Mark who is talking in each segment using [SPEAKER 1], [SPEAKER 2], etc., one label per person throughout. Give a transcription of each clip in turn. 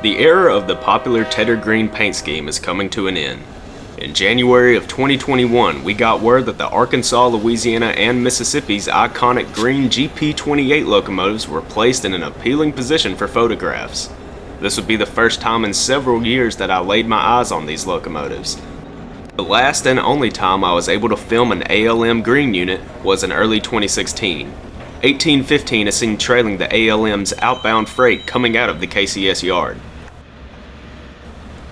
[SPEAKER 1] The era of the popular Tedder green paint scheme is coming to an end. In January of 2021, we got word that the Arkansas, Louisiana, and Mississippi's iconic green GP28 locomotives were placed in an appealing position for photographs. This would be the first time in several years that I laid my eyes on these locomotives. The last and only time I was able to film an ALM green unit was in early 2016. 1815 is seen trailing the ALM's outbound freight coming out of the KCS yard.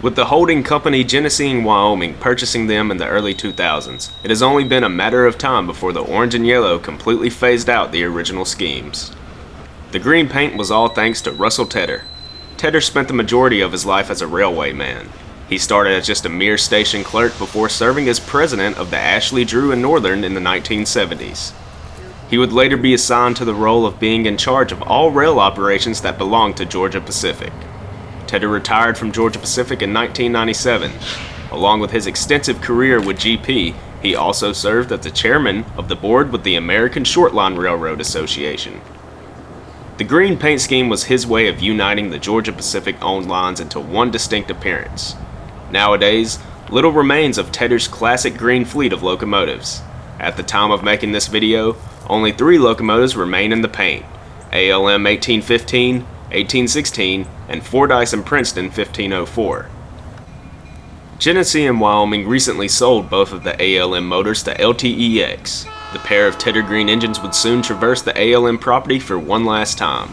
[SPEAKER 1] With the holding company Genesee & Wyoming purchasing them in the early 2000s, it has only been a matter of time before the orange and yellow completely phased out the original schemes. The green paint was all thanks to Russell Tedder. Tedder spent the majority of his life as a railway man. He started as just a mere station clerk before serving as president of the Ashley, Drew & Northern in the 1970s. He would later be assigned to the role of being in charge of all rail operations that belonged to Georgia Pacific. Tedder retired from Georgia Pacific in 1997. Along with his extensive career with GP, he also served as the chairman of the board with the American Shortline Railroad Association. The green paint scheme was his way of uniting the Georgia Pacific-owned lines into one distinct appearance. Nowadays, little remains of Tedder's classic green fleet of locomotives. At the time of making this video, only 3 locomotives remain in the paint: ALM 1815, 1816, and Fordyce and Princeton 1504. Genesee & Wyoming recently sold both of the ALM motors to LTEX. The pair of Tedder green engines would soon traverse the ALM property for one last time.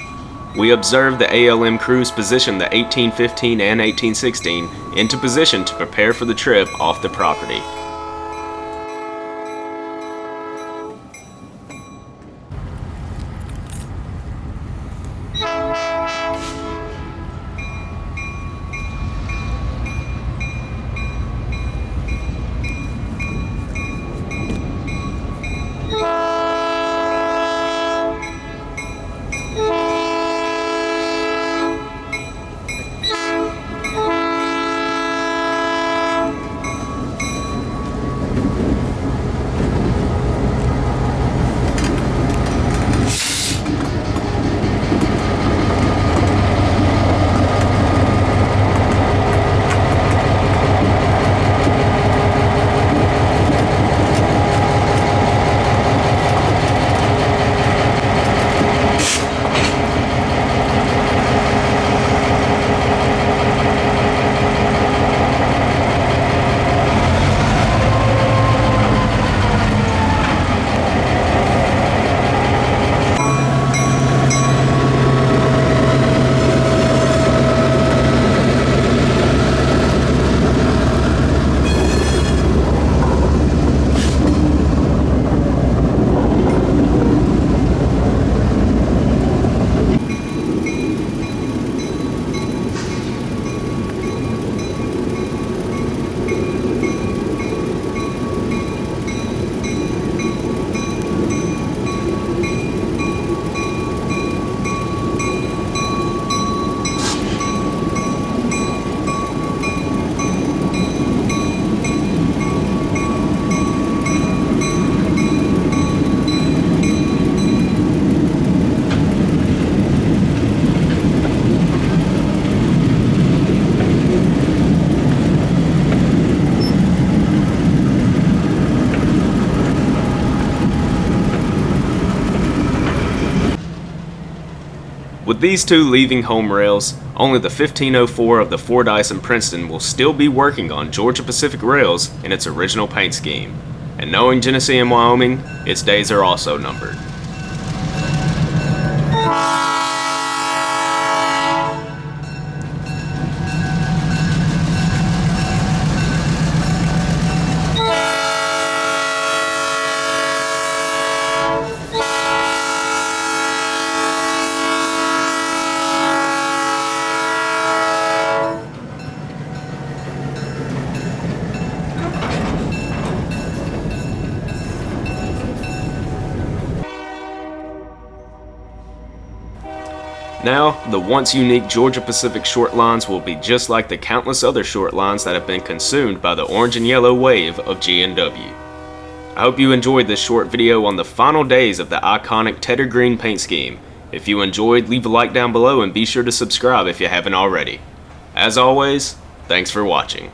[SPEAKER 1] We observed the ALM crews position the 1815 and 1816 into position to prepare for the trip off the property. With these 2 leaving home rails, only the 1504 of the Fordyce and Princeton will still be working on Georgia Pacific rails in its original paint scheme. And knowing Genesee & Wyoming, its days are also numbered. Now, the once unique Georgia Pacific short lines will be just like the countless other short lines that have been consumed by the orange and yellow wave of G&W. I hope you enjoyed this short video on the final days of the iconic Tedder green paint scheme. If you enjoyed, leave a like down below and be sure to subscribe if you haven't already. As always, thanks for watching.